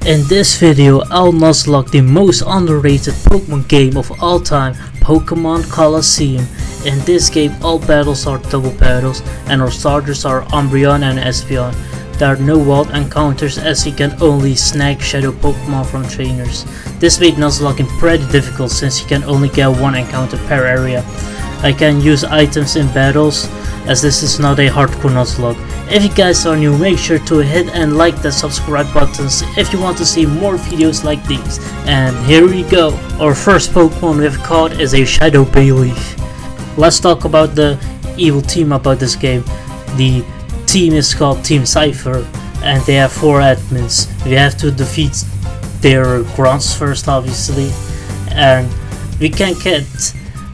In this video, I'll nuzlocke the most underrated Pokemon game of all time, Pokémon Colosseum. In this game, all battles are double battles, and our starters are Umbreon and Espeon. There are no wild encounters as you can only snag Shadow Pokémon from trainers. This made nuzlocking pretty difficult since you can only get one encounter per area. I can use items in battles as this is not a hardcore Nuzlocke. If you guys are new, make sure to hit and like the subscribe buttons if you want to see more videos like these. And here we go. Our first Pokemon we've caught is a Shadow Bayleaf. Let's talk about the evil team about this game. The team is called Team Cypher and they have 4 admins. We have to defeat their grunts first, obviously, and we can get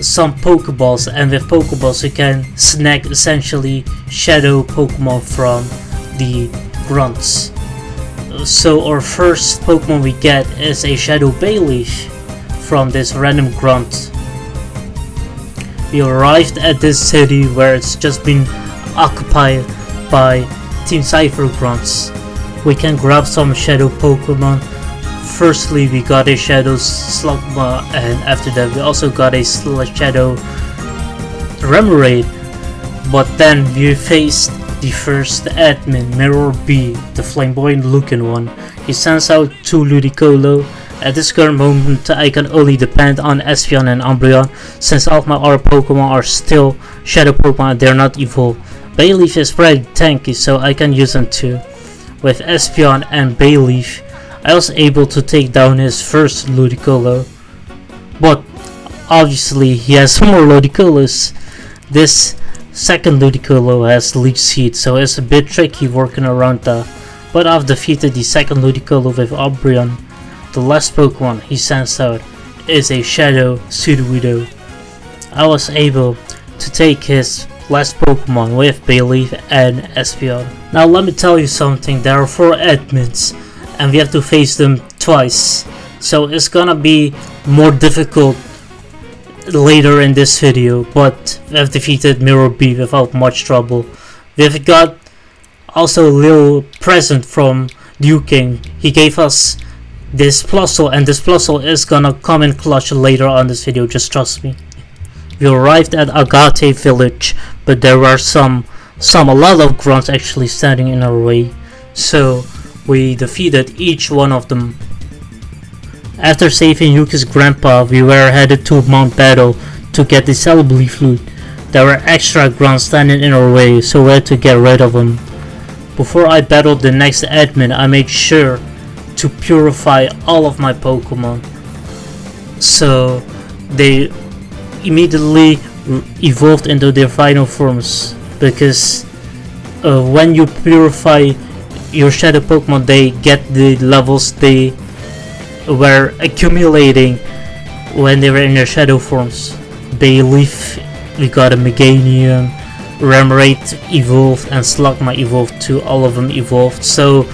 some Pokeballs, and with Pokeballs you can snag essentially Shadow Pokemon from the grunts. So our first Pokemon we get is a Shadow Bayleaf from this random grunt. We arrived at this city where it's just been occupied by Team Cypher grunts. We can grab some Shadow Pokemon. Firstly, we got a Shadow Slugma, and after that we also got a Shadow Remoraid. But then we faced the first admin, Mirror B, the flamboyant looking one. He sends out 2 Ludicolo. At this current moment I can only depend on Espeon and Umbreon since all of my other Pokemon are still Shadow Pokemon, they're not evolved. Bayleaf is pretty tanky, so I can use them too. With Espeon and Bayleaf, I was able to take down his first Ludicolo, but obviously he has more Ludicolos. This second Ludicolo has Leech Seed, so it's a bit tricky working around that, but I've defeated the second Ludicolo with Umbreon. The last Pokemon he sends out is a Shadow Sudowoodo. I was able to take his last Pokemon with Bayleaf and Espeon. Now let me tell you something, there are 4 admins and we have to face them twice, so it's gonna be more difficult later in this video, but we have defeated Mirror B without much trouble. We've got also a little present from King. He gave us this Plusle, and this Plusle is gonna come in clutch later on this video, just trust me. We arrived at Agate village, but there were a lot of grunts actually standing in our way, so we defeated each one of them. After saving Yuki's grandpa, we were headed to Mount Battle to get the Celebi flute. There were extra grunts standing in our way, so we had to get rid of them. Before I battled the next admin, I made sure to purify all of my Pokemon, so they immediately evolved into their final forms, because when you purify your Shadow Pokemon, they get the levels they were accumulating when they were in their Shadow forms. Bayleaf, we got a Meganium, Remoraid evolved, and Slugma evolved too. All of them evolved, so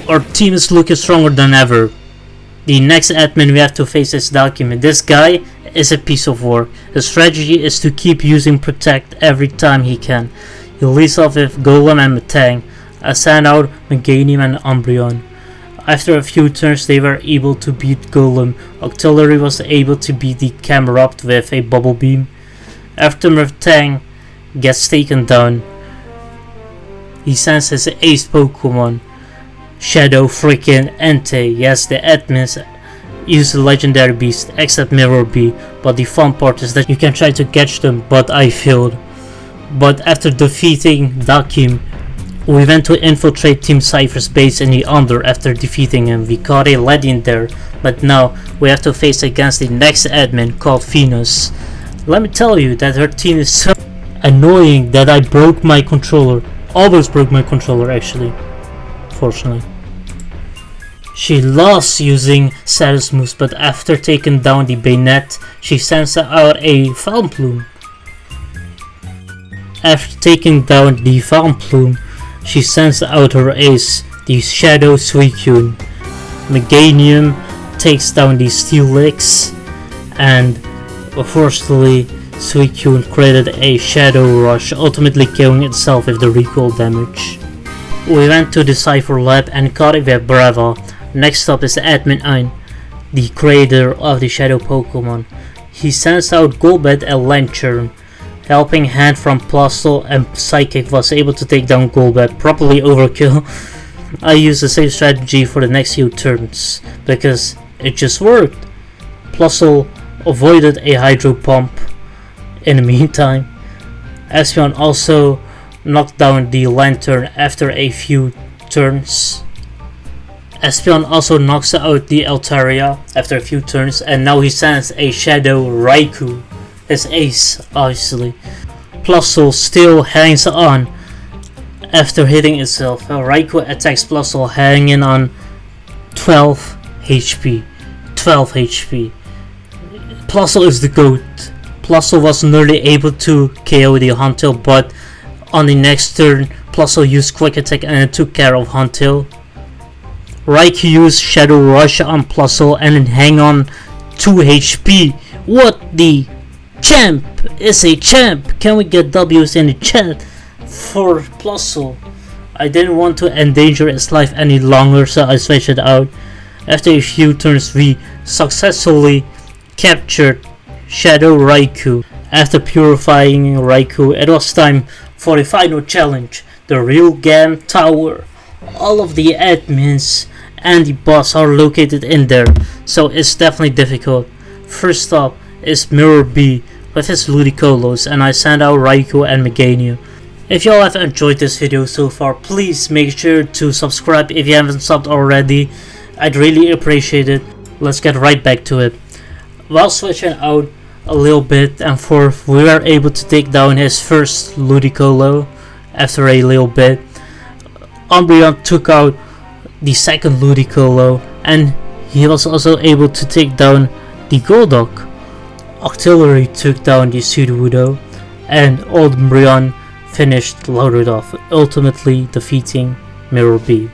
our team is looking stronger than ever. The next admin we have to face is Document. This guy is a piece of work. His strategy is to keep using Protect every time he can. He leads off with Golem and Metang. I sent out Meganium and Umbreon. After a few turns they were able to beat Golem. Octillery was able to beat the Camerupt with a Bubble Beam. After Metang gets taken down, he sends his ace Pokemon, Shadow freaking Entei. Yes, the admins use the legendary beast except Mirror B, but the fun part is that you can try to catch them, but I failed. But after defeating Dakim, we went to infiltrate Team Cypher's base in the Under. After defeating him, we caught a Ledian there, but now we have to face against the next admin called Venus. Let me tell you that her team is so annoying that I broke my controller. Almost broke my controller actually, fortunately. She loves using status moves, but after taking down the Bayonet, she sends out a Faunplume. After taking down the Faunplume, she sends out her ace, the Shadow Suicune. Meganium takes down the Steelix, and unfortunately Suicune created a Shadow Rush, ultimately killing itself with the recoil damage. We went to the Cypher lab and caught a Vibrava. Next up is Admin Ein, the creator of the Shadow Pokémon. He sends out Golbat and Lantern. Helping Hand from Plusle and Psychic was able to take down Golbat, probably overkill. I used the same strategy for the next few turns, because it just worked. Plusle avoided a Hydro Pump in the meantime. Espeon also knocked down the Lantern after a few turns. Espeon also knocks out the Altaria after a few turns, and now he sends a Shadow Raikou, his ace obviously. Plusle still hangs on after hitting itself. Raikou attacks Plusle hanging on 12 HP. 12 HP. Plusle is the GOAT. Plusle was nearly able to KO the Huntail, but on the next turn Plusle used Quick Attack and it took care of Huntail. Raikou used Shadow Rush on Plusle and then hang on 2 HP. What the champ is a champ? Can we get W's in the chat for Plusle? I didn't want to endanger its life any longer, so I switched it out. After a few turns we successfully captured Shadow Raikou. After purifying Raikou, it was time for the final challenge, the Real Game Tower. All of the admins and the boss are located in there, so it's definitely difficult. First up is Mirror B with his Ludicolo, and I send out Raikou and Meganium. If y'all have enjoyed this video so far, please make sure to subscribe if you haven't subbed already. I'd really appreciate it. Let's get right back to it. While switching out a little bit and forth, we were able to take down his first Ludicolo after a little bit. Umbreon took out the second Ludicolo, and he was also able to take down the Golduck. Octillery took down the Sudowoodo, and Old Umbreon finished loaded off, ultimately defeating Mirror B.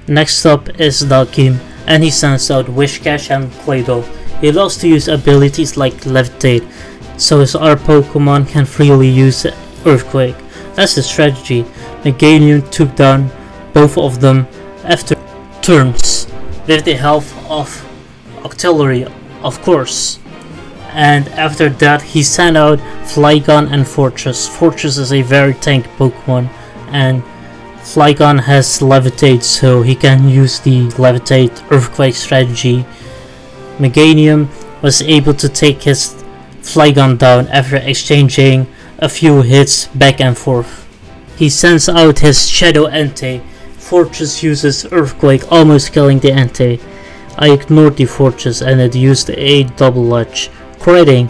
Next up is Dalkim, and he sends out Whiscash and Claydol. He loves to use abilities like Levitate, so his other Pokemon can freely use Earthquake. That's the strategy. Meganium took down both of them after turns with the help of Octillery, of course. And after that he sent out Flygon and Fortress. Fortress is a very tanky Pokemon, and Flygon has Levitate, so he can use the Levitate Earthquake strategy. Meganium was able to take his Flygon down after exchanging a few hits back and forth. He sends out his Shadow Entei. Fortress uses Earthquake, almost killing the Entei. I ignored the Fortress and it used a double edge, critting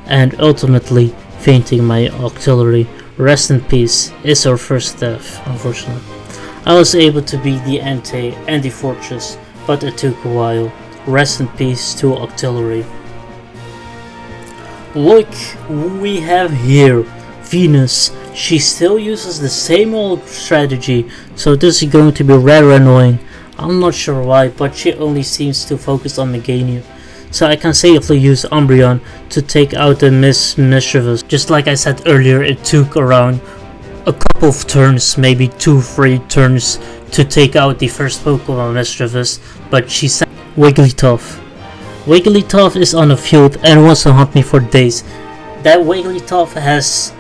and ultimately fainting my Octillery. Rest in peace, it's our first death, unfortunately. I was able to beat the Entei and the Fortress, but it took a while. Rest in peace to Octillery. Look who we have here, Venus. She still uses the same old strategy, so this is going to be rather annoying. I'm not sure why, but she only seems to focus on Meganium. So I can safely use Umbreon to take out the Mischievous. Just like I said earlier, it took around a couple of turns, maybe 2-3 turns, to take out the first Pokemon Mischievous, but she sent Wigglytuff. Wigglytuff is on the field and wants to hunt me for days. That Wigglytuff has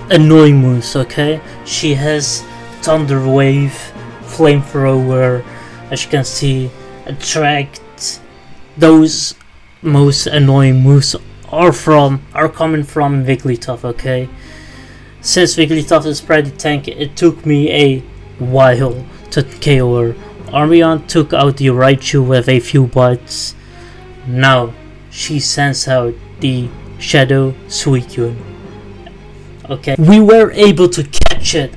annoying moves, okay? She has Thunder Wave, Flamethrower, as you can see, Attract. Those most annoying moves are coming from Wigglytuff, okay? Since Wigglytuff is pretty tanky, it took me a while to KO her. Umbreon took out the Raichu with a few bites. Now she sends out the Shadow Suicune. Okay, we were able to catch it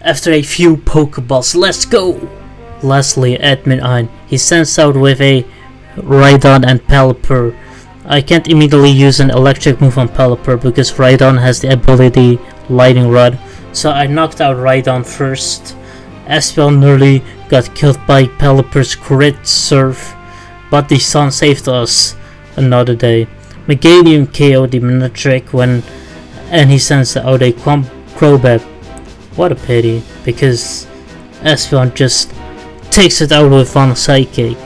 after a few Pokeballs. Let's go! Lastly, Admin Ein. He sends out with a Rhydon and Pelipper. I can't immediately use an electric move on Pelipper because Rhydon has the ability Lightning Rod, so I knocked out Rhydon first. Espeon nearly got killed by Pelipper's crit surf, but the sun saved us another day. Meganium KO'd the Manectric and he sends out a Crobat. What a pity, because Espeon just takes it out with one Psychic.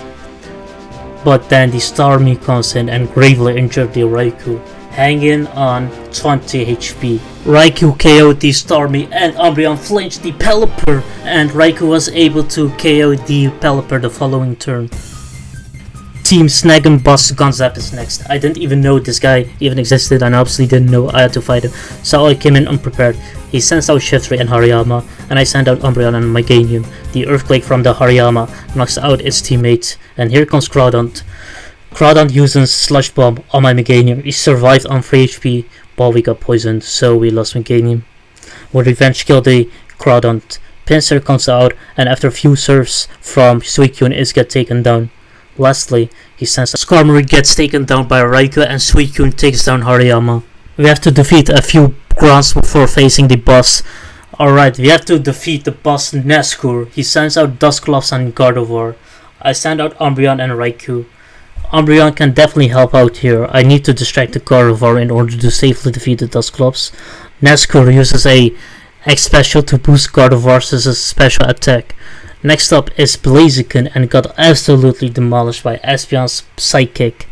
But then the Starmie comes in and gravely injured the Raikou, hanging on 20 HP. Raikou KO'd the Starmie and Umbreon flinched the Pelipper, and Raikou was able to KO the Pelipper the following turn. Team Snag and Boss Gonzap is next. I didn't even know this guy even existed, and obviously didn't know I had to fight him, so I came in unprepared. He sends out Shiftry and Hariyama, and I send out Umbreon and Meganium. The Earthquake from the Hariyama knocks out its teammate, and here comes Groudon. Groudon uses Slush Bomb on my Meganium. He survived on 3 HP, but we got poisoned, so we lost Meganium. With Revenge killed the Groudon. Pinsir comes out, and after a few serves from Suicune, it gets taken down. Lastly, he sends Skarmory gets taken down by Raikou, and Suicune takes down Hariyama. We have to defeat a few grounds before facing the boss. Alright, we have to defeat the boss Nazgûl. He sends out Dusclops and Gardevoir. I send out Umbreon and Raikou. Umbreon can definitely help out here. I need to distract the Gardevoir in order to safely defeat the Dusclops. Nazgûl uses a X special to boost Gardevoir's special attack. Next up is Blaziken, and got absolutely demolished by Espeon's Psychic.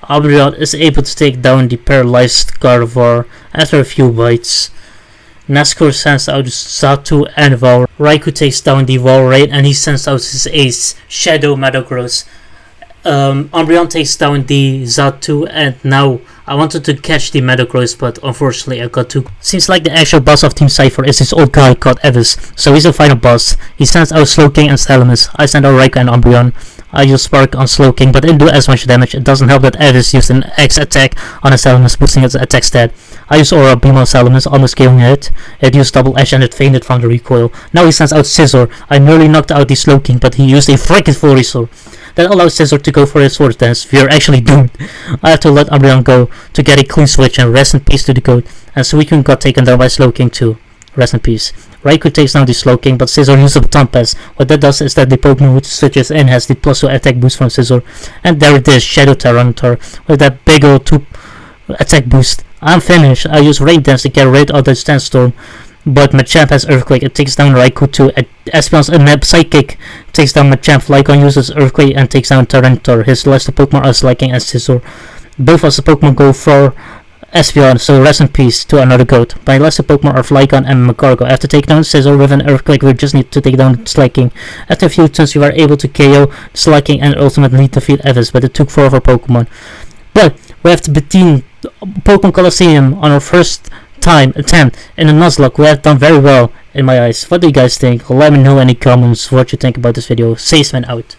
Umbreon is able to take down the paralyzed Gardevoir after a few bites. Nazgûl sends out Xatu and Valor. Raikou takes down the Valorate, and he sends out his ace, Shadow Metagross. Umbreon takes down the Xatu, and now I wanted to catch the Metagross, but unfortunately I got too. Seems like the actual boss of Team Cypher is this old guy called Evis, so he's the final boss. He sends out Slowking and Salamis. I send out Raikou and Umbreon. I use Spark on Slowking, but it didn't do as much damage. It doesn't help that Evis used an X attack on a Salamis, boosting its attack stat. I used Aura Beam on Salamis, almost killing it. It used Double Edge and it fainted from the recoil. Now he sends out Scizor. I nearly knocked out the Slowking, but he used a freaking full restore. That allows Scizor to go for his Swords Dance. We are actually doomed. I have to let Umbreon go to get a clean switch, and rest in peace to the goat. And Suicune got taken down by Slowking too. Rest in peace. Raikou takes down the Slowking, but Scizor uses a Baton Pass. What that does is that the Pokemon which switches in has the +2 attack boost from Scizor. And there it is, Shadow Tyranitar with that big old 2 attack boost. I'm finished. I use Rain Dance to get rid of the Sandstorm. But Machamp has Earthquake. It takes down Raikou too. Espeon's Psychic takes down Machamp. Lycan uses Earthquake and takes down Tyranitar. His last Pokemon are Slaking and Scizor. Both of the Pokemon go for Espeon, so rest in peace to another goat. My last Pokemon are Flygon and Magcargo. After taking down Scizor with an Earthquake, we just need to take down Slaking. After a few turns, we were able to KO Slaking and ultimately defeat Evis, but it took 4 of our Pokemon. But we have to beat Pokemon Colosseum on our first attempt in a Nuzlocke. We have done very well in my eyes. What do you guys think? Let me know in the comments what you think about this video. SeisMan out.